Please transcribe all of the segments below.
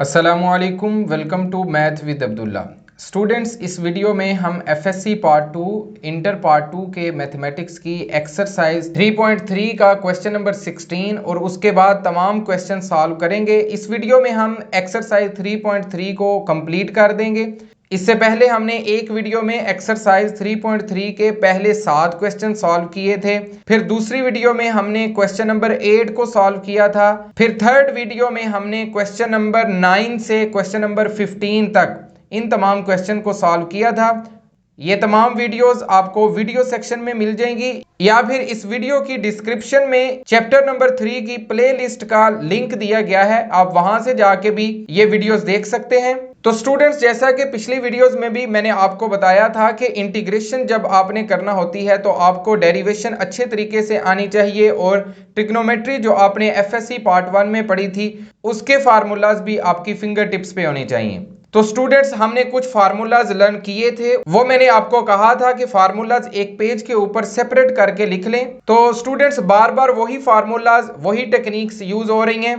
अस्सलामुअलैकुम, welcome to math with Abdullah. Students, इस video में हम एफएससी पार्ट 2 इंटर पार्ट 2 के मैथमेटिक्स की एक्सरसाइज 3.3 का क्वेश्चन नंबर 16 और उसके बाद तमाम क्वेश्चन सॉल्व करेंगे। इस वीडियो में हम एक्सरसाइज 3.3 को कंप्लीट कर देंगे। इससे पहले हमने एक वीडियो में एक्सरसाइज 3.3 के पहले 7 क्वेश्चन सॉल्व किए थे। फिर दूसरी वीडियो में हमने क्वेश्चन नंबर 8 को सॉल्व किया था। फिर थर्ड वीडियो में हमने क्वेश्चन नंबर 9 से क्वेश्चन नंबर 15 तक इन तमाम क्वेश्चन को सॉल्व किया था। ये तमाम वीडियोस आपको वीडियो सेक्शन में मिल जाएंगी या फिर इस वीडियो की डिस्क्रिप्शन में चैप्टर नंबर 3 की प्लेलिस्ट का लिंक दिया गया है, आप वहां से जाके भी ये वीडियोस देख सकते हैं। तो स्टूडेंट्स, जैसा कि पिछली वीडियोस में भी मैंने आपको बताया था कि इंटीग्रेशन जब आपने करना होती है तो आपको डेरिवेशन अच्छे तरीके से आनी चाहिए और ट्रिग्नोमेट्री जो आपने एफएससी पार्ट 1 में पढ़ी थी उसके फार्मूलाज भी आपकी फिंगर टिप्स पे होने चाहिए। तो स्टूडेंट्स, हमने कुछ फार्मूलाज लर्न किए थे, वो मैंने आपको कहा था कि फार्मूलाज एक पेज के ऊपर सेपरेट करके लिख लें। तो स्टूडेंट्स, बार बार वही फार्मूलाज वही टेक्निक्स यूज हो रही हैं।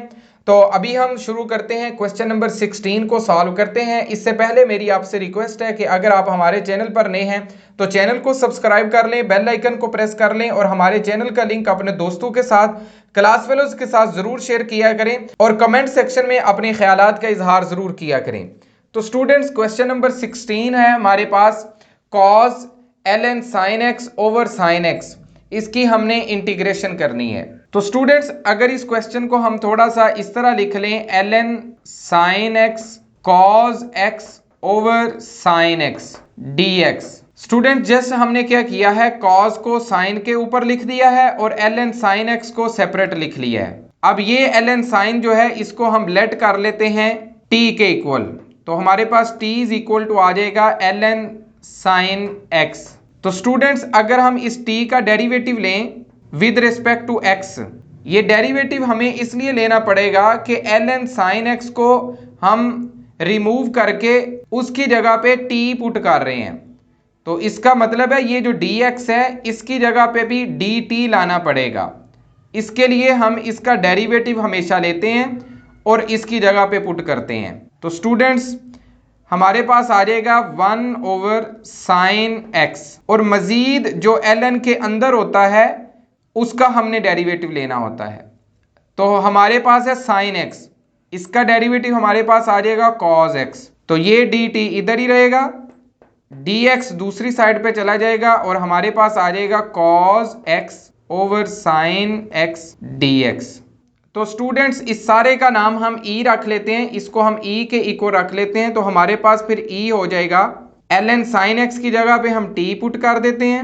तो अभी हम शुरू करते हैं, क्वेश्चन नंबर 16 को सॉल्व करते हैं। इससे पहले मेरी आपसे रिक्वेस्ट है कि अगर आप हमारे चैनल पर नए हैं तो चैनल को सब्सक्राइब कर लें, बेल आइकन को प्रेस कर लें और हमारे चैनल का लिंक अपने दोस्तों के साथ, क्लास फेलोज के साथ जरूर शेयर किया करें और कमेंट सेक्शन में अपने ख्यालात का इजहार जरूर किया करें। तो स्टूडेंट्स, क्वेश्चन नंबर 16 है हमारे पास cos ln sin x over sin x, इसकी हमने इंटीग्रेशन करनी है। तो स्टूडेंट्स, अगर इस क्वेश्चन को हम थोड़ा सा इस तरह लिख लें, ln sin x cos x over sin x dx। Student, just हमने क्या किया है, cos को sin के ऊपर लिख दिया है और ln sin x को सेपरेट लिख लिया है। अब ये ln sin जो है इसको हम लेट कर लेते हैं t के इक्वल, तो हमारे पास t इज इक्वल टू आ जाएगा ln sin x। तो स्टूडेंट्स, अगर हम इस t का डेरिवेटिव लें विद रिस्पेक्ट टू x, ये डेरिवेटिव हमें इसलिए लेना पड़ेगा कि ln sin x को हम रिमूव करके उसकी जगह पे t पुट कर रहे हैं। तो इसका मतलब है ये जो dx है इसकी जगह पे भी dt लाना पड़ेगा। इसके लिए हम इसका डेरिवेटिव हमेशा लेते हैं और इसकी जगह पे पुट करते हैं। तो स्टूडेंट्स, हमारे पास आ जाएगा 1 ओवर साइन x और मजीद जो ln के अंदर होता है उसका हमने डेरिवेटिव लेना होता है। तो हमारे पास है साइन x, इसका डेरिवेटिव हमारे पास आ जाएगा cos x। तो ये dt इधर ही रहेगा, dx दूसरी साइड पे चला जाएगा और हमारे पास आ जाएगा cos x over sine x dx। तो स्टूडेंट्स, इस सारे का नाम हम e रख लेते हैं, इसको हम e के इक्वल रख लेते हैं। तो हमारे पास फिर e हो जाएगा ln sin x की जगह पे हम t पुट कर देते हैं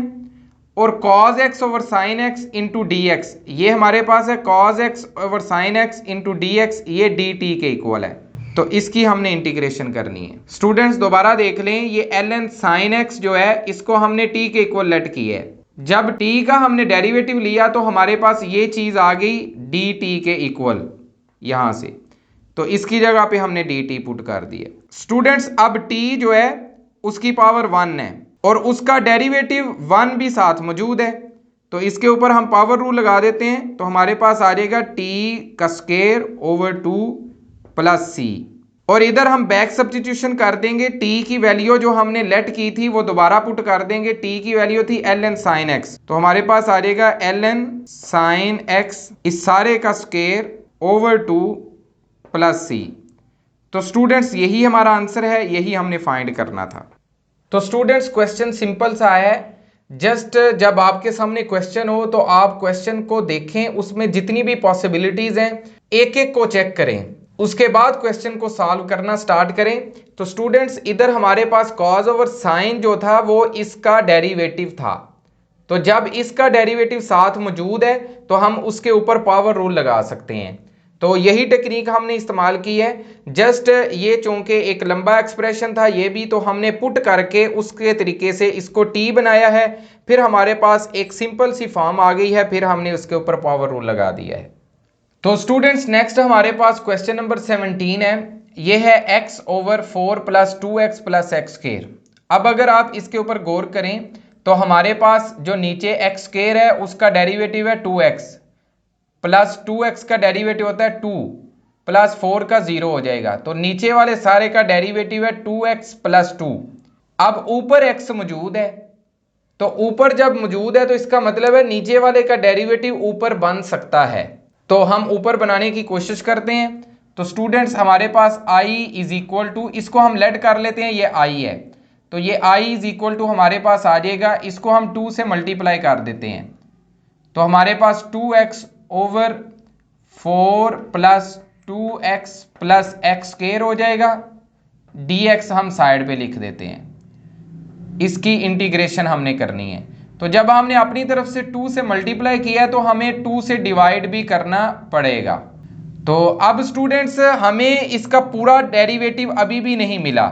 और cos x over sin x into dx, ये हमारे पास है cos x over sin x into dx, ये dt के इक्वल है। तो इसकी हमने इंटीग्रेशन करनी है। स्टूडेंट्स, दोबारा देख लें, ये ln sin x जो है इसको हमने t के इक्वल लेट की है। जब t का हमने डेरिवेटिव लिया तो हमारे पास ये चीज आ गई dt के इक्वल यहां से, तो इसकी जगह पे हमने dt पुट कर दिया। स्टूडेंट्स, अब t जो है उसकी पावर 1 है और उसका डेरिवेटिव 1 भी साथ मौजूद है, तो इसके ऊपर हम पावर रूल लगा देते हैं। तो हमारे पास आ जाएगा t का स्क्वायर ओवर 2 प्लस c और इधर हम बैक सब्स्टिट्यूशन कर देंगे। t की वैल्यू जो हमने लेट की थी वो दोबारा पुट कर देंगे। t की वैल्यू थी ln sin x, तो हमारे पास आ जाएगा ln sin x इस सारे का स्क्वायर ओवर 2 प्लस c। तो स्टूडेंट्स, यही हमारा आंसर है, यही हमने फाइंड करना था। तो स्टूडेंट्स, क्वेश्चन सिंपल सा है। जस्ट जब आपके सामने क्वेश्चन हो तो आप क्वेश्चन को देखें, उसमें जितनी भी पॉसिबिलिटीज हैं एक एक को चेक करें, उसके बाद क्वेश्चन को सॉल्व करना स्टार्ट करें। तो स्टूडेंट्स, इधर हमारे पास cos ओवर साइन जो था वो इसका डेरिवेटिव था, तो जब इसका डेरिवेटिव साथ मौजूद है तो हम उसके ऊपर पावर रूल लगा सकते हैं। तो यही टेक्निक हमने इस्तेमाल की है। जस्ट ये चूंकि एक लंबा एक्सप्रेशन था, ये भी तो हमने पुट करके उसके तरीके से इसको t बनाया है, फिर हमारे पास एक सिंपल सी फॉर्म आ गई है, फिर हमने उसके ऊपर पावर रूल लगा दिया है। तो स्टूडेंट्स, नेक्स्ट हमारे पास क्वेश्चन नंबर 17 है, ये है x over 4 plus 2x plus x square. अब अगर आप इसके ऊपर गौर करें तो हमारे पास जो नीचे एक्स स्क्वायर है उसका डेरिवेटिव है 2x प्लस 2x का डेरिवेटिव होता है 2, प्लस 4 का 0 हो जाएगा। तो नीचे वाले सारे का डेरिवेटिव है 2x प्लस 2। अब ऊपर x मौजूद है, तो ऊपर जब मौजूद है तो इसका मतलब है नीचे वाले का डेरिवेटिव ऊपर बन सकता है। तो हम ऊपर बनाने की कोशिश करते हैं। तो स्टूडेंट्स हमारे पास i इज इक्वल टू, इसको हम लेट कर लेते हैं, ये i है, तो ये i इज इक्वल टू हमारे पास आ जाएगा, इसको हम 2 से मल्टीप्लाई कर देते हैं, तो हमारे पास 2x over 4 plus 2x plus x square हो जाएगा। dx हम साइड पे लिख देते हैं, इसकी इंटीग्रेशन हमने करनी है। तो जब हमने अपनी तरफ से 2 से मल्टीप्लाई किया तो हमें 2 से डिवाइड भी करना पड़ेगा। तो अब स्टूडेंट्स हमें इसका पूरा डेरिवेटिव अभी भी नहीं मिला,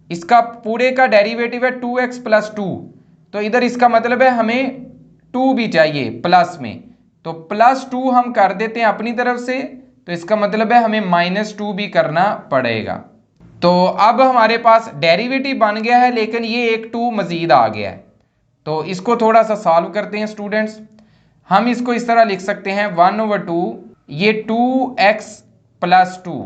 इसका पूरे का डेरिवेटिव है 2x प्लस 2, तो इधर इसका मतलब है हमें 2 भी चाहिए प्लस में, तो प्लस 2 हम कर देते हैं अपनी तरफ से, तो इसका मतलब है हमें -2 भी करना पड़ेगा। तो अब हमारे पास डेरिवेटिव बन गया है, लेकिन ये एक 2 मजीद आ गया है, तो इसको थोड़ा सा सॉल्व करते हैं स्टूडेंट्स। हम इसको इस तरह लिख सकते हैं 1/2, ये 2x प्लस 2,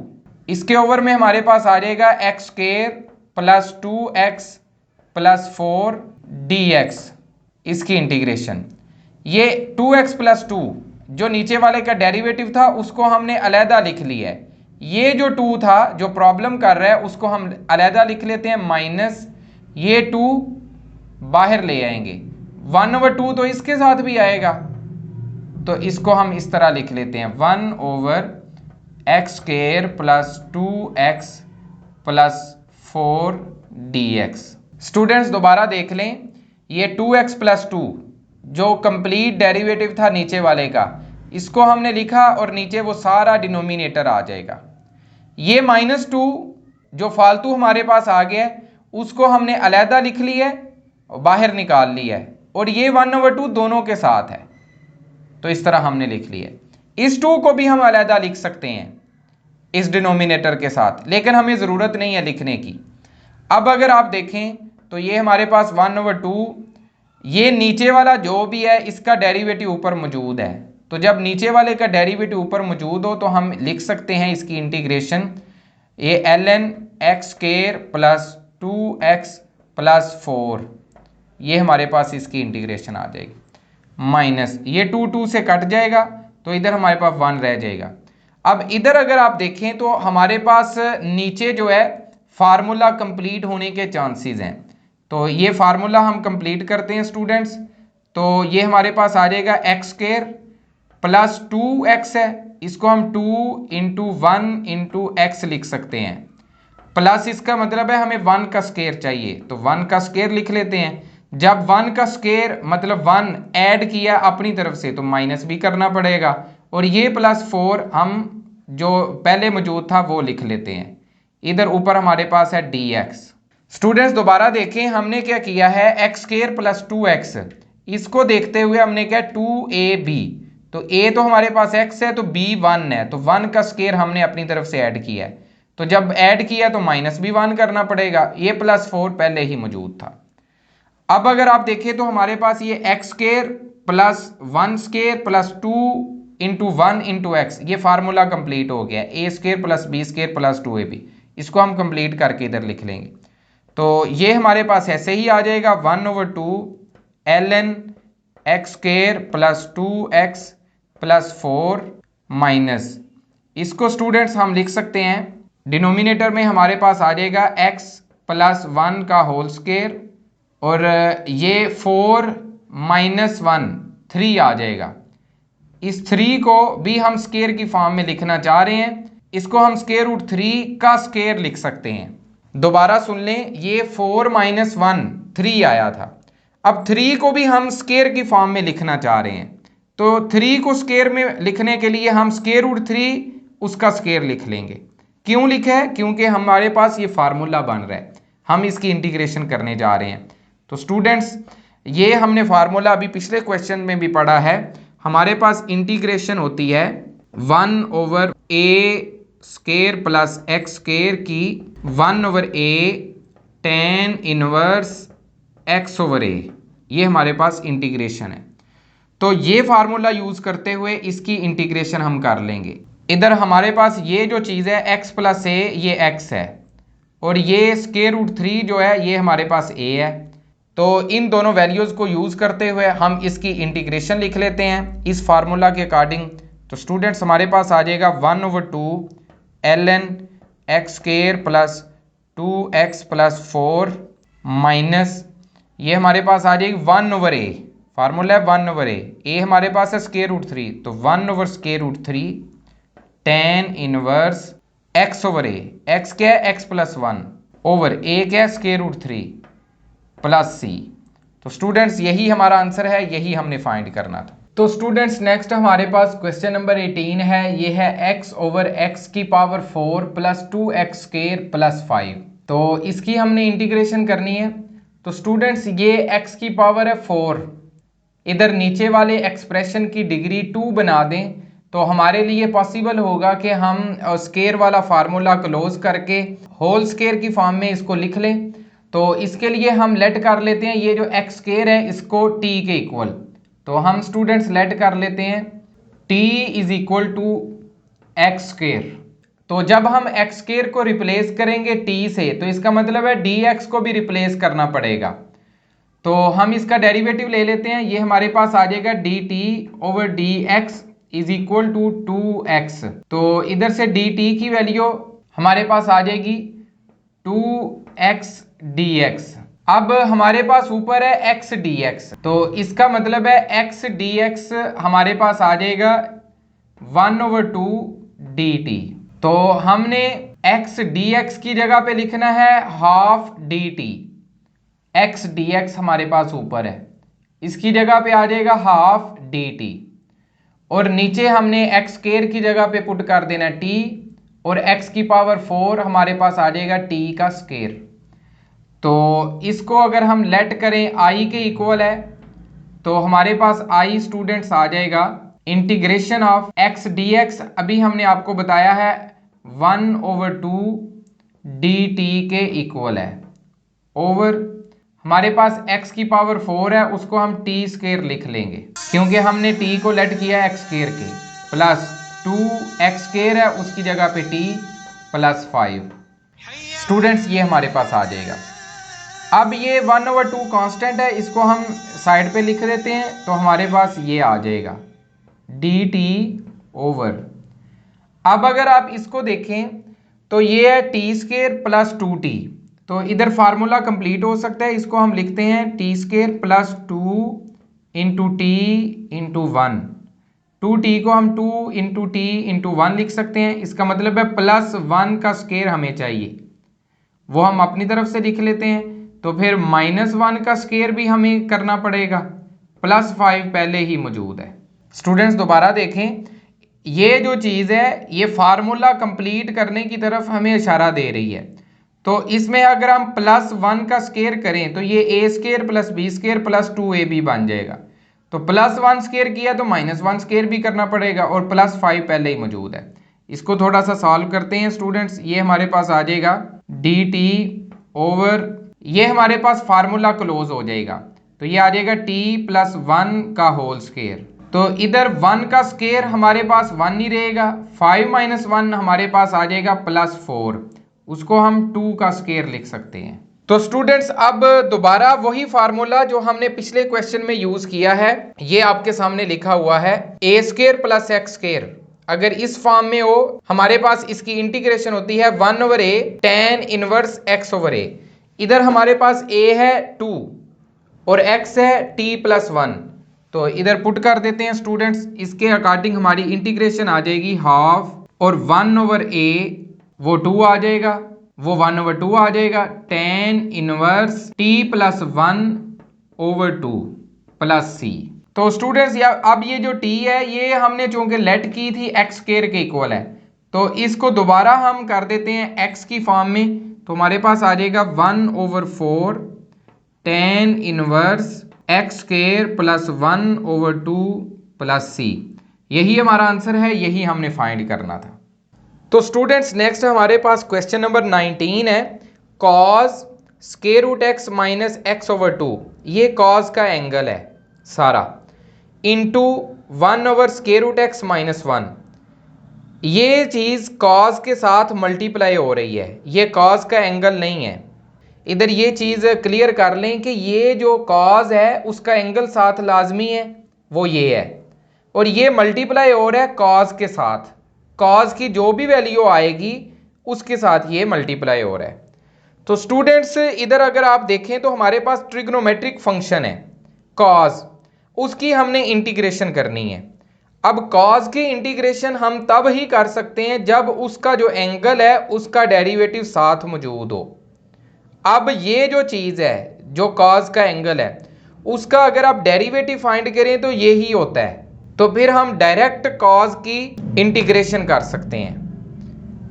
इसके ओवर में हमारे पास आ जाएगा x square plus 2x plus 4 dx, इसकी इंटीग्रेशन। ये 2x प्लस 2 जो नीचे वाले का डेरिवेटिव था उसको हमने अलहदा लिख लिया है, ये जो 2 था जो प्रॉब्लम कर रहा है उसको हम अलहदा लिख लेते हैं माइनस, ये 2 बाहर ले आएंगे, 1/2 तो इसके साथ भी आएगा, तो इसको हम इस तरह लिख लेते हैं 1/x square plus 2x plus 4 dx। Students दोबारा देख लें, ये 2x प्लस 2 जो कंप्लीट डेरिवेटिव था नीचे वाले का, इसको हमने लिखा और नीचे वो सारा डिनोमिनेटर आ जाएगा। ये -2 जो फालतू हमारे पास आ गया है उसको हमने अलहदा लिख लिया है और बाहर निकाल लिया है, और ये 1/2 दोनों के साथ है, तो इस तरह हमने लिख लिया। इस 2 को भी हम अलहदा लिख सकते हैं इस डिनोमिनेटर के साथ, लेकिन हमें ज़रूरत नहीं है लिखने की। अब अगर आप देखें तो ये हमारे पास 1/2, ये नीचे वाला जो भी है इसका डेरिवेटिव ऊपर मौजूद है, तो जब नीचे वाले का डेरिवेटिव ऊपर मौजूद हो तो हम लिख सकते हैं इसकी इंटीग्रेशन, ये ln x square plus 2x plus 4, ये हमारे पास इसकी इंटीग्रेशन आ जाएगी, माइनस ये 2 से कट जाएगा तो इधर हमारे पास 1 रह जाएगा। अब इधर अगर आप देखें तो हमारे पास नीचे जो है फार्मूला कंप्लीट होने के चांसेस हैं, तो ये फार्मूला हम कंप्लीट करते हैं स्टूडेंट्स। तो ये हमारे पास आ जाएगा एक्स स्क्वायर प्लस 2x है, इसको हम 2 इंटू 1 इंटू एक्स लिख सकते हैं, प्लस इसका मतलब है हमें 1 का स्क्वायर चाहिए, तो 1 का स्क्वायर लिख लेते हैं। जब 1 का स्क्वायर मतलब 1 ऐड किया अपनी तरफ से तो माइनस भी करना पड़ेगा, और ये प्लस 4 हम जो पहले मौजूद था वो लिख लेते हैं, इधर ऊपर हमारे पास है dx। स्टूडेंट्स दोबारा देखें, हमने क्या किया है एक्स स्क्वायर प्लस 2x, इसको देखते हुए हमने क्या 2ab, तो a तो हमारे पास x है तो b 1 है, तो 1 का स्क्वायर हमने अपनी तरफ से ऐड किया है, तो जब ऐड किया तो माइनस भी 1 करना पड़ेगा, ये प्लस 4 पहले ही मौजूद था। अब अगर आप देखें तो हमारे पास ये x square plus 1 square plus 2 into 1 into x, ये फार्मूला कंप्लीट हो गया, a square plus B square plus 2ab, इसको हम कंप्लीट करके इधर लिख लेंगे, तो ये हमारे पास ऐसे ही आ जाएगा 1/2 ln x square plus 2x plus 4 minus, इसको स्टूडेंट्स हम लिख सकते हैं डिनोमिनेटर में हमारे पास आ जाएगा x प्लस 1 का होल स्क्वायर, और ये 4 माइनस 1 3 आ जाएगा। इस 3 को भी हम स्क्वायर की फॉर्म में लिखना चाह रहे हैं, इसको हम स्क्वायर रूट 3 का स्क्वायर लिख सकते हैं। दोबारा सुन लें, ये 4 माइनस 1 3 आया था, अब 3 को भी हम स्क्वायर की फॉर्म में लिखना चाह रहे हैं, तो 3 को स्क्वायर में लिखने के लिए हम स्क्वायर रूट 3 उसका स्क्वायर लिख लेंगे। क्यों लिखा है? क्योंकि हमारे पास ये फार्मूला बन रहा है, हम इसकी इंटीग्रेशन करने जा रहे हैं। तो स्टूडेंट्स ये हमने फार्मूला अभी पिछले क्वेश्चन में भी पढ़ा है, हमारे पास इंटीग्रेशन होती है 1/a square plus x square की 1/a tan इनवर्स x/a, ये हमारे पास इंटीग्रेशन है। तो ये फार्मूला यूज करते हुए इसकी इंटीग्रेशन हम कर लेंगे। इधर हमारे पास ये जो चीज़ है x प्लस ए, ये x है, और ये स्क्वायर रूट 3 जो है ये हमारे पास a है। तो इन दोनों वैल्यूज़ को यूज़ करते हुए हम इसकी इंटीग्रेशन लिख लेते हैं इस फार्मूला के अकॉर्डिंग। तो स्टूडेंट्स हमारे पास आ जाएगा 1/2 ln x square plus 2x plus 4 minus ये हमारे पास आ जाएगी 1/a, फार्मूला है 1/a, a हमारे पास है स्क्वायर रूट 3, तो 1/स्क्वायर root 3 tan inverse x/a, x क्या है x प्लस 1 ओवर a क्या है स्क्वायर रूट 3 प्लस c। तो स्टूडेंट्स यही हमारा आंसर है, यही हमने फाइंड करना था। तो स्टूडेंट्स नेक्स्ट हमारे पास क्वेश्चन नंबर 18 है, ये है x/x की power 4 plus 2x square plus 5। तो इसकी हमने इंटीग्रेशन करनी है। तो स्टूडेंट्स ये x की पावर है 4, इधर नीचे वाले एक्सप्रेशन की डिग्री 2 बना दें तो हमारे लिए पॉसिबल होगा कि हम स्क्वायर वाला फार्मूला क्लोज करके होल स्क्वायर की फॉर्म में इसको लिख लें। तो इसके लिए हम लेट कर लेते हैं ये जो x स्क्वायर है इसको t के इक्वल। तो हम स्टूडेंट्स लेट कर लेते हैं t is equal to x square. तो जब हम एक्स स्क्वायर को रिप्लेस करेंगे t से तो इसका मतलब है dx को भी रिप्लेस करना पड़ेगा। तो हम इसका डेरिवेटिव ले लेते हैं, ये हमारे पास आ जाएगा dt over dx is equal to 2x। तो इधर से dt की वैल्यू हमारे पास आ जाएगी 2x dx। अब हमारे पास ऊपर है x dx, तो इसका मतलब है x dx हमारे पास आ जाएगा 1/2 dt। तो हमने x dx की जगह पे लिखना है हाफ dt। x dx हमारे पास ऊपर है, इसकी जगह पे आ जाएगा हाफ dt, और नीचे हमने x स्क्वायर की जगह पे पुट कर देना t, और x की पावर 4 हमारे पास आ जाएगा t का स्क्वायर। तो इसको अगर हम लेट करें i के इक्वल है तो हमारे पास i स्टूडेंट्स आ जाएगा इंटीग्रेशन ऑफ x dx, अभी हमने आपको बताया है 1/2 dt के इक्वल है, ओवर हमारे पास x की पावर 4 है उसको हम t स्क्वायर लिख लेंगे क्योंकि हमने t को लेट किया x स्क्वायर के, प्लस 2x स्क्वायर है उसकी जगह पे t प्लस 5। स्टूडेंट्स ये हमारे पास आ जाएगा। अब ये 1/2 कांस्टेंट है, इसको हम साइड पे लिख देते हैं तो हमारे पास ये आ जाएगा dt ओवर। अब अगर आप इसको देखें तो ये है t स्क्वायर प्लस 2t, तो इधर फार्मूला कंप्लीट हो सकता है, इसको हम लिखते हैं T square plus 2 into T into 1। 2t को हम 2 इंटू टी इंटू 1 लिख सकते हैं, इसका मतलब है प्लस 1 का स्क्वायर हमें चाहिए, वो हम अपनी तरफ से लिख लेते हैं। तो फिर -1 का स्क्वायर भी हमें करना पड़ेगा, प्लस 5 पहले ही मौजूद है। स्टूडेंट्स दोबारा देखें, ये जो चीज़ है ये फार्मूला कंप्लीट करने की तरफ हमें इशारा दे रही है। तो इसमें अगर हम +1 का स्क्वायर करें तो ये a square plus B square plus 2ab बन जाएगा। तो +1 स्क्वायर किया तो -1 स्क्वायर भी करना पड़ेगा, और +5 पहले ही मौजूद है। इसको थोड़ा सा सॉल्व करते हैं स्टूडेंट्स, ये हमारे पास आ जाएगा dt ओवर, ये हमारे पास फार्मूला क्लोज हो जाएगा, तो ये आ जाएगा t प्लस 1 का होल स्क्वायर। तो इधर 1 का स्क्वायर हमारे पास 1 ही रहेगा, 5 - 1 हमारे पास आ जाएगा +4, उसको हम 2 का स्क्वायर लिख सकते हैं। तो स्टूडेंट्स अब दोबारा वही फार्मूला जो हमने पिछले क्वेश्चन में यूज किया है, ये आपके सामने लिखा हुआ है a square plus x square. अगर इस फॉर्म में हो हमारे पास इसकी इंटीग्रेशन होती है 1/a tan इनवर्स x/a। इधर हमारे पास a है 2 और x है t प्लस 1, तो इधर पुट कर देते हैं स्टूडेंट्स, इसके अकॉर्डिंग हमारी इंटीग्रेशन आ जाएगी हाफ, और 1/a वो 2 आ जाएगा, वो 1/2 आ जाएगा, tan inverse t plus 1/2 plus c। तो स्टूडेंट्स अब ये जो t है ये हमने चूंकि लेट की थी x स्क्वायर के इक्वल है, तो इसको दोबारा हम कर देते हैं x की फॉर्म में, तो हमारे पास आ जाएगा 1/4 tan inverse x square plus 1/2 plus c। यही हमारा आंसर है, यही हमने फाइंड करना था। तो स्टूडेंट्स नेक्स्ट हमारे पास क्वेश्चन नंबर 19 है, cos square root x minus x/2, ये cos का एंगल है सारा, into square root x minus 1। ये चीज़ कॉज के साथ मल्टीप्लाई हो रही है, ये कॉज का एंगल नहीं है। इधर ये चीज़ क्लियर कर लें कि ये जो कॉज है उसका एंगल साथ लाजमी है, वो ये है, और ये मल्टीप्लाई हो रहा है कॉज के साथ। कॉज की जो भी वैल्यू आएगी उसके साथ ये मल्टीप्लाई हो रहा है। तो स्टूडेंट्स इधर अगर आप देखें तो हमारे पास ट्रिग्नोमेट्रिक फंक्शन है कॉज, उसकी हमने इंटीग्रेशन करनी है। अब कॉज की इंटीग्रेशन हम तब ही कर सकते हैं जब उसका जो एंगल है उसका डेरिवेटिव साथ मौजूद हो। अब ये जो चीज़ है जो कॉज का एंगल है उसका अगर आप डेरिवेटिव फाइंड करें तो ये ही होता है, तो फिर हम डायरेक्ट कॉज की इंटीग्रेशन कर सकते हैं।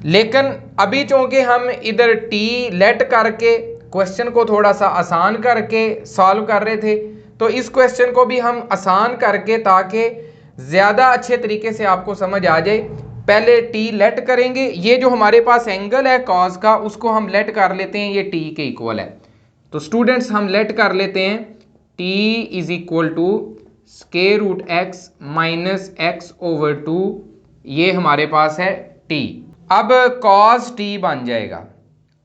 लेकिन अभी चूंकि हम इधर टी लेट करके क्वेश्चन को थोड़ा सा आसान करके सॉल्व कर रहे थे, तो इस क्वेश्चन को भी हम आसान करके ताकि ज़्यादा अच्छे तरीके से आपको समझ आ जाए, पहले टी लेट करेंगे। ये जो हमारे पास एंगल है कॉज का उसको हम लेट कर लेते हैं, ये टी के इक्वल है। तो स्टूडेंट्स हम लेट कर लेते हैं T is equal to square root x minus x over 2, ये हमारे पास है टी। अब cos t बन जाएगा।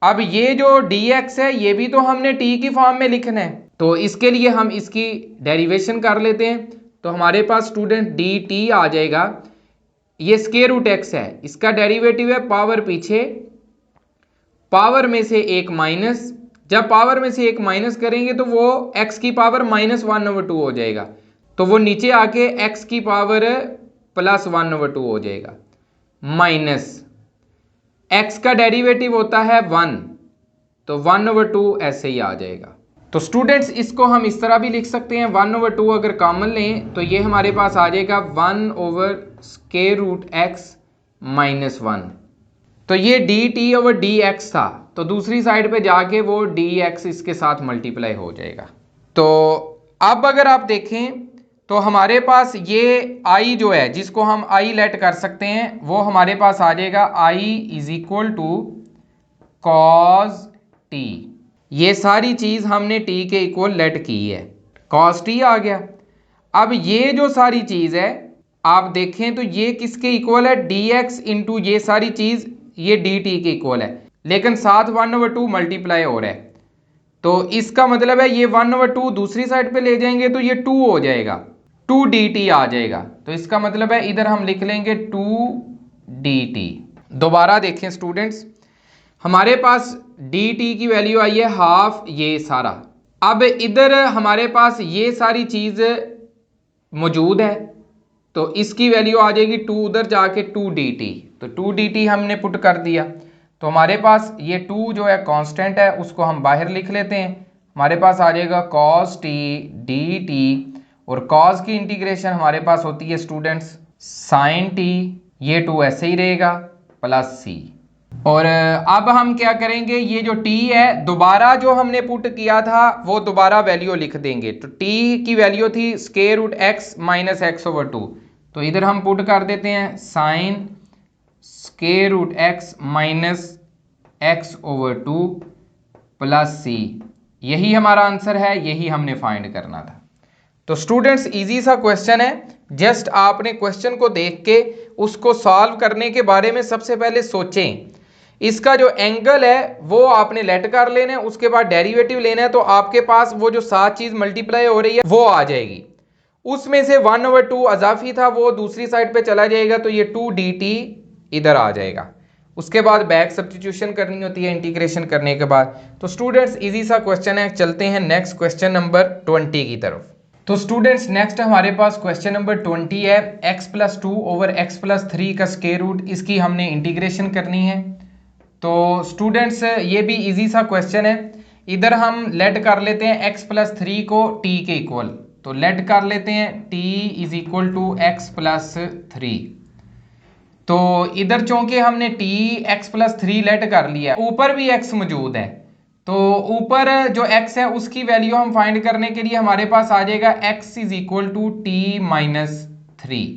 अब ये जो dx है ये भी तो हमने t की फॉर्म में लिखना है, तो इसके लिए हम इसकी डेरिवेशन कर लेते हैं। तो हमारे पास स्टूडेंट dt आ जाएगा, ये स्क्वायर रूट x है, इसका डेरिवेटिव है पावर पीछे, पावर में से एक माइनस, जब पावर में से एक माइनस करेंगे तो वो x की पावर -1/2 हो जाएगा, तो वो नीचे आके x की पावर +1/2 हो जाएगा, माइनस x का डेरिवेटिव होता है 1, तो 1/2 ऐसे ही आ जाएगा। तो स्टूडेंट्स इसको हम इस तरह भी लिख सकते हैं, 1/2 अगर कॉमन लें तो ये हमारे पास आ जाएगा 1/√x - 1। तो ये dt/dx था, तो दूसरी साइड पे जाके वो dx इसके साथ मल्टीप्लाई हो जाएगा। तो अब अगर आप देखें तो हमारे पास ये i जो है जिसको हम i लेट कर सकते हैं वो हमारे पास आ जाएगा i is equal to cos t। ये सारी चीज़ हमने t के इक्वल लेट की है, कॉज t आ गया। अब ये जो सारी चीज़ है आप देखें तो ये किसके इक्वल है, dx इंटू ये सारी चीज़ ये dt के इक्वल है, लेकिन साथ 1/2 मल्टीप्लाई हो रहा है। तो इसका मतलब है ये 1/2 दूसरी साइड पे ले जाएंगे तो ये 2 हो जाएगा, 2 dt आ जाएगा। तो इसका मतलब है इधर हम लिख लेंगे 2 dt। दोबारा देखें स्टूडेंट्स, हमारे पास dt की वैल्यू आई है हाफ, ये सारा। अब इधर हमारे पास ये सारी चीज़ मौजूद है, तो इसकी वैल्यू आ जाएगी 2, उधर जाके 2 dt, तो 2 dt हमने पुट कर दिया। तो हमारे पास ये 2 जो है कांस्टेंट है उसको हम बाहर लिख लेते हैं, हमारे पास आ जाएगा cos t dt, और cos की इंटीग्रेशन हमारे पास होती है स्टूडेंट्स sin t, ये 2 ऐसे ही रहेगा प्लस c। और अब हम क्या करेंगे, ये जो t है दोबारा जो हमने पुट किया था वो दोबारा वैल्यू लिख देंगे। तो t की वैल्यू थी square root x minus x over 2, तो इधर हम पुट कर देते हैं sine square root x minus x over 2 plus c, यही हमारा आंसर है, यही हमने फाइंड करना था। तो स्टूडेंट्स इजी सा क्वेश्चन है, जस्ट आपने क्वेश्चन को देख के उसको सॉल्व करने के बारे में सबसे पहले सोचें। इसका जो एंगल है वो आपने लेट कर लेना है, उसके बाद डेरिवेटिव लेना है, तो आपके पास वो जो 7 चीज मल्टीप्लाई हो रही है वो आ जाएगी। उसमें से 1/2 अजाफी था वो दूसरी साइड पे चला जाएगा, तो ये 2 dt इधर आ जाएगा। उसके बाद बैक सब्स्टिट्यूशन करनी होती है इंटीग्रेशन करने के बाद। तो स्टूडेंट्स इजी सा क्वेश्चन है, चलते हैं नेक्स्ट क्वेश्चन नंबर 20 की तरफ। तो स्टूडेंट्स नेक्स्ट हमारे पास क्वेश्चन नंबर 20 है, x+2 ओवर x+3 का स्क्वायर रूट, इसकी हमने इंटीग्रेशन करनी है। तो स्टूडेंट्स ये भी इजी सा क्वेश्चन है, इधर हम लेट कर लेते हैं x+3 को t के इक्वल, तो लेट कर लेते हैं t is equal to x+3। तो इधर चूंकि हमने t x+3 लेट कर लिया, ऊपर भी x मौजूद है, तो ऊपर जो x है उसकी वैल्यू हम फाइंड करने के लिए हमारे पास आ जाएगा x is equal to t-3।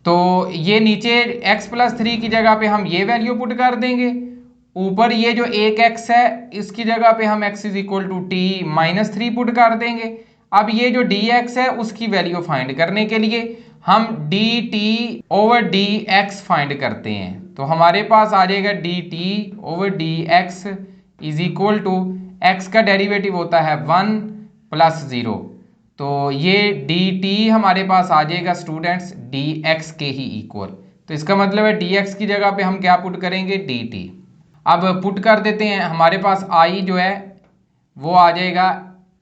तो ये नीचे x+3 की जगह पे हम ये वैल्यू पुट कर देंगे, ऊपर ये जो एक x है इसकी जगह पे हम x is equal to t-3 put कर देंगे। अब ये जो dx है उसकी वैल्यू फाइंड करने के लिए हम D T over D X find करते हैं। तो हमारे पास आ जाएगा D T over D X is equal to X का डेरिवेटिव होता है 1 प्लस 0। तो ये डी टी हमारे पास आ जाएगा स्टूडेंट्स डी एक्स के ही इक्वल। तो इसका मतलब है डी एक्स की जगह पे हम क्या पुट करेंगे, डी टी। अब पुट कर देते हैं, हमारे पास आई जो है वो आ जाएगा,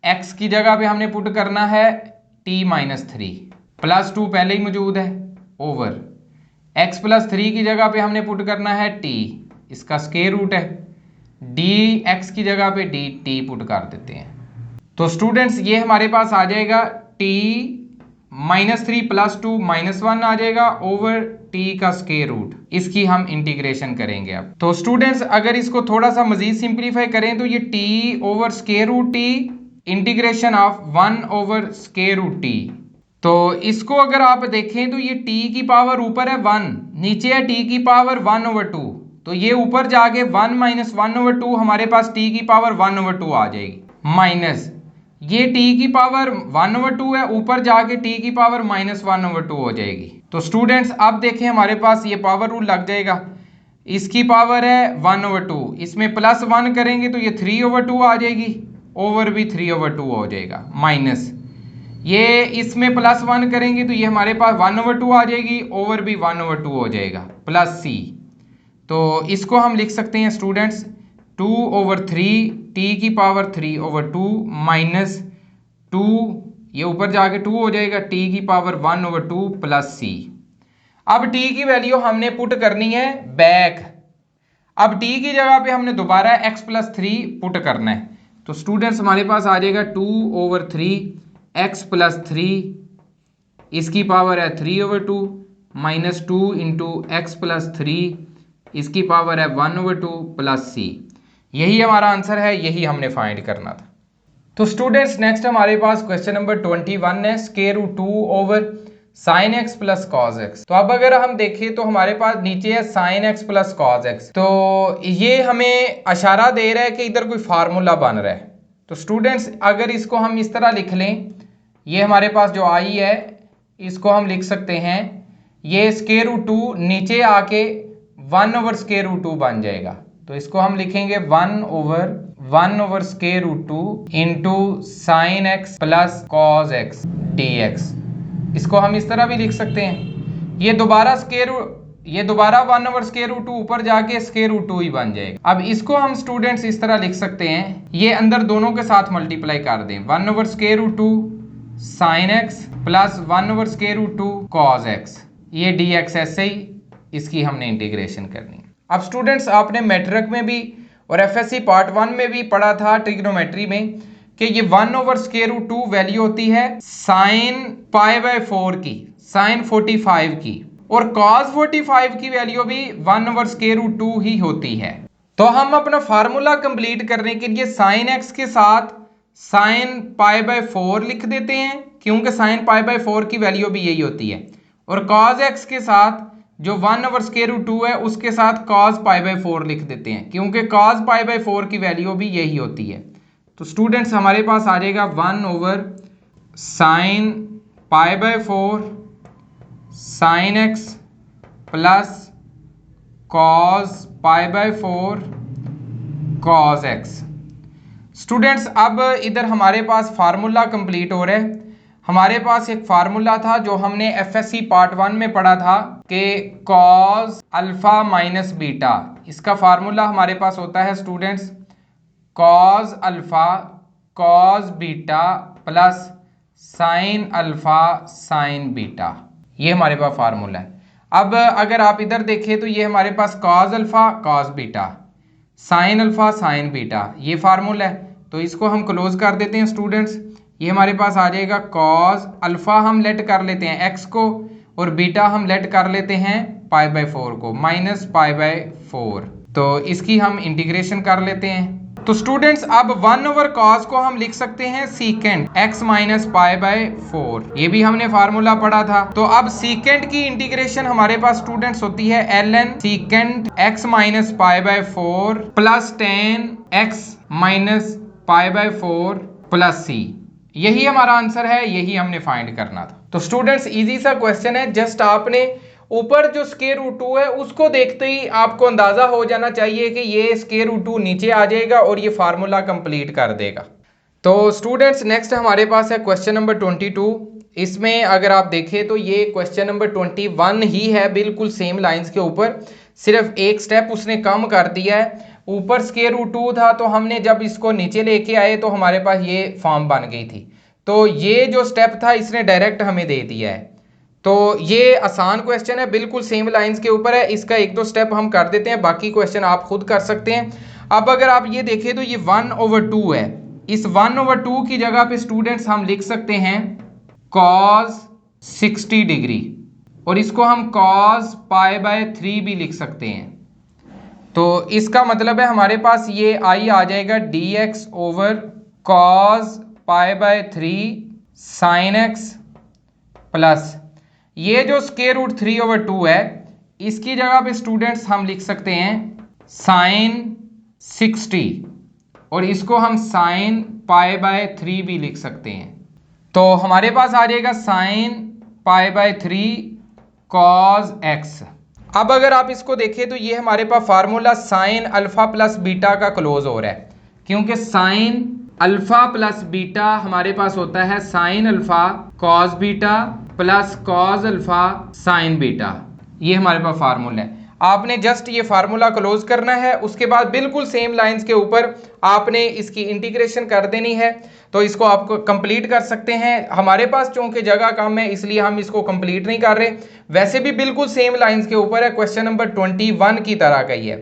x की जगह पे हमने पुट करना है t माइनस 3 प्लस 2 पहले ही मौजूद है ओवर x प्लस 3 की जगह पे हमने पुट करना है t, इसका स्क्वायर रूट है, dx की जगह पे dt पुट कर देते हैं। तो स्टूडेंट्स ये हमारे पास आ जाएगा t माइनस 3 प्लस 2 माइनस 1 आ जाएगा ओवर t का स्क्वायर रूट। इसकी हम इंटीग्रेशन करेंगे अब। तो स्टूडेंट्स अगर इसको थोड़ा सा मजीद सिंप्लीफाई करें तो ये t over square root t integration of 1 over square root t। तो इसको अगर आप देखें तो ये t की पावर ऊपर है 1, नीचे है t की पावर 1 ओवर 2। तो ये ऊपर जाके 1 माइनस 1 ओवर 2 हमारे पास t की पावर 1 ओवर 2 आ जाएगी, माइनस ये t की पावर 1 ओवर 2 है, ऊपर जाके t की पावर माइनस 1 ओवर 2 हो जाएगी। तो स्टूडेंट्स अब देखें हमारे पास ये पावर रूल लग जाएगा, इसकी पावर है 1 ओवर 2, इसमें प्लस 1 करेंगे तो ये 3 ओवर 2 आ जाएगी, ओवर भी 3 ओवर 2 हो जाएगा, माइनस ये इसमें प्लस 1 करेंगे तो ये हमारे पास 1 ओवर 2 आ जाएगी, ओवर भी 1 ओवर 2 हो जाएगा, प्लस c। तो इसको हम लिख सकते हैं स्टूडेंट्स 2 ओवर 3 t की पावर 3 ओवर 2 माइनस 2, ये ऊपर जाके 2 हो जाएगा, t की पावर 1 ओवर 2 प्लस c। अब t की वैल्यू हमने पुट करनी है बैक। अब t की जगह पे हमने दोबारा x प्लस 3 पुट करना है। तो स्टूडेंट्स हमारे पास आ जाएगा 2 ओवर 3 x प्लस 3, इसकी पावर है 3 over 2 minus 2 into x plus 3, इसकी पावर है 1 ओवर 2 प्लस c। यही हमारा आंसर है, यही हमने फाइंड करना था। तो स्टूडेंट्स नेक्स्ट हमारे पास क्वेश्चन नंबर 21 है, square root 2 over sine x plus cos x. तो अब अगर हम देखें तो हमारे पास नीचे है sign x plus cos x. तो ये हमें इशारा दे रहा है कि इधर कोई फार्मूला बन रहा है। तो स्टूडेंट्स अगर इसको हम इस तरह लिख लें, ये हमारे पास जो आई है इसको हम लिख सकते हैं, ये स्क्वायर रूट 2 नीचे आके 1 ओवर स्क्वायर रूट 2 बन जाएगा। तो इसको हम लिखेंगे 1 over square root 2 into sine x plus cos x D X. इसको हम इस तरह भी लिख सकते हैं, ये दोबारा 1 ओवर स्क्वायर रूट 2 ऊपर जाके स्क्वायर रूट 2 ही बन जाएगा। अब इसको हम स्टूडेंट्स इस तरह लिख सकते हैं, ये अंदर दोनों के साथ मल्टीप्लाई कर दें, 1 over square root 2 sine x plus 1 over square root 2 cos x, ये डी एक्स ऐसे ही, इसकी हमने इंटीग्रेशन करनी है। अब स्टूडेंट्स आपने मैट्रिक में भी और एफएससी पार्ट 1 में भी पढ़ा था ट्रिग्नोमेट्री में कि ये 1 ओवर स्क्वायर रूट 2 वैल्यू होती है साइन पाई बाय 4 की, साइन 45 की, और कॉस 45 की वैल्यू भी 1 ओवर स्क्वायर रूट 2 ही होती है। तो हम अपना फार्मूला कंप्लीट करने के लिए साइन एक्स के साथ साइन पाई बाय 4 लिख देते हैं, क्योंकि साइन पाई बाय 4 की वैल्यू भी यही होती है, और कॉस एक्स के साथ जो 1 ओवर स्क्वायर रूट 2 है उसके साथ cos पाई बाय 4 लिख देते हैं, क्योंकि cos पाई बाय 4 की वैल्यू भी यही होती है। तो स्टूडेंट्स हमारे पास आ जाएगा 1 over sine pi by 4 sign x plus cos pi by 4 cos x. Students अब इधर हमारे पास फार्मूला कंप्लीट हो रहा है। हमारे पास एक फार्मूला था जो हमने एफएससी पार्ट 1 में पढ़ा था कि कॉस अल्फा माइनस बीटा, इसका फार्मूला हमारे पास होता है students cos alpha cos beta plus sign alpha sine beta, ये हमारे पास फार्मूला है। अब अगर आप इधर देखें तो ये हमारे पास cos alpha cos beta sine alpha sine beta, ये फार्मूला है। तो इसको हम क्लोज कर देते हैं स्टूडेंट्स, ये हमारे पास आ जाएगा कॉस अल्फा हम लेट कर लेते हैं एक्स को, और बीटा हम लेट कर लेते हैं पाई बाय 4 को, माइनस पाई बाय 4। तो इसकी हम इंटीग्रेशन कर लेते हैं। तो स्टूडेंट्स अब 1 ओवर कॉस को हम लिख सकते हैं secant x minus pi by 4, ये भी हमने फार्मूला पढ़ा था। तो अब सीकेंट की इंटीग्रेशन हमारे पास स्टूडेंट्स होती है ln secant x minus pi by 4 plus tan x minus pi by 4 plus c। यही हमारा आंसर है, यही हमने फाइंड करना था। तो स्टूडेंट्स इजी सा क्वेश्चन है, जस्ट आपने ऊपर जो स्क्वायर रूट 2 है उसको देखते ही आपको अंदाजा हो जाना चाहिए कि ये स्क्वायर रूट 2 नीचे आ जाएगा और ये फार्मूला कंप्लीट कर देगा। तो स्टूडेंट्स नेक्स्ट हमारे पास है क्वेश्चन नंबर 22। इसमें अगर आप देखें तो ये क्वेश्चन नंबर 21 ही है, बिल्कुल सेम लाइंस के ऊपर, सिर्फ एक स्टेप उसने कम कर दिया है। ऊपर स्क्वायर रूट 2 था तो हमने जब इसको नीचे लेके आए तो हमारे पास ये फॉर्म बन गई थी। तो ये जो स्टेप था इसने डायरेक्ट हमें दे दिया है। तो ये आसान क्वेश्चन है, बिल्कुल सेम लाइंस के ऊपर है। इसका एक दो स्टेप हम कर देते हैं, बाकी क्वेश्चन आप खुद कर सकते हैं। अब अगर आप ये देखें तो ये 1/2 है। इस 1/2 की जगह पे स्टूडेंट्स हम लिख सकते हैं cos 60 डिग्री, और इसको हम cos π/3 भी लिख सकते हैं। तो इसका मतलब है हमारे पास ये आई आ जाएगा dx over cos π/3 sin x plus ये जो स्क्वायर रूट 3/2 है इसकी जगह पे स्टूडेंट्स हम लिख सकते हैं sin 60, और इसको हम sin π/3 भी लिख सकते हैं। तो हमारे पास आ जाएगा sin π/3 cos x। अब अगर आप इसको देखें तो ये हमारे पास formula sine alpha plus beta का क्लोज हो रहा है, क्योंकि साइन अल्फा प्लस बीटा हमारे पास होता है sine alpha cos beta plus cos alpha sine beta. ये हमारे पास फार्मूला है। आपने जस्ट ये फार्मूला क्लोज करना है, उसके बाद बिल्कुल सेम लाइंस के ऊपर आपने इसकी इंटीग्रेशन कर देनी है। तो इसको आप कंप्लीट कर सकते हैं। हमारे पास चूंकि जगह कम है इसलिए हम इसको कंप्लीट नहीं कर रहे, वैसे भी बिल्कुल सेम लाइंस के ऊपर है, क्वेश्चन नंबर 21 की तरह का ही है।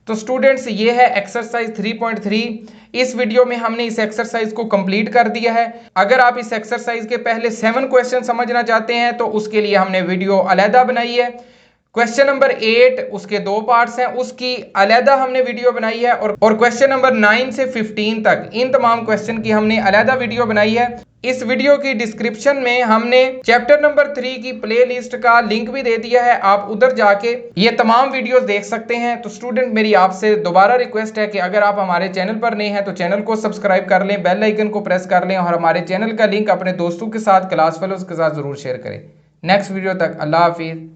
तो स्टूडेंट्स ये है एक्सरसाइज 3.3। इस वीडियो में हमने इस एक्सरसाइज को कंप्लीट कर दिया है। अगर आप इस एक्सरसाइज के पहले 7 क्वेश्चन समझना चाहते हैं तो उसके लिए हमने वीडियो अलहदा बनाई है। क्वेश्चन नंबर 8 उसके 2 पार्ट्स हैं, उसकी अलहदा हमने वीडियो बनाई है, और क्वेश्चन नंबर 9 से 15 तक इन तमाम क्वेश्चन की हमने अलहदा वीडियो बनाई है। इस वीडियो की डिस्क्रिप्शन में हमने चैप्टर नंबर 3 की प्लेलिस्ट का लिंक भी दे दिया है, आप उधर जाके ये तमाम वीडियोस देख सकते हैं। तो स्टूडेंट मेरी आपसे दोबारा रिक्वेस्ट है कि अगर आप हमारे चैनल पर नए हैं तो चैनल को सब्सक्राइब कर लें, बेल आइकन को प्रेस कर लें, और हमारे चैनल का लिंक अपने दोस्तों के साथ, क्लास फेलोज के साथ जरूर शेयर करें। नेक्स्ट वीडियो तक अल्लाह हाफिज।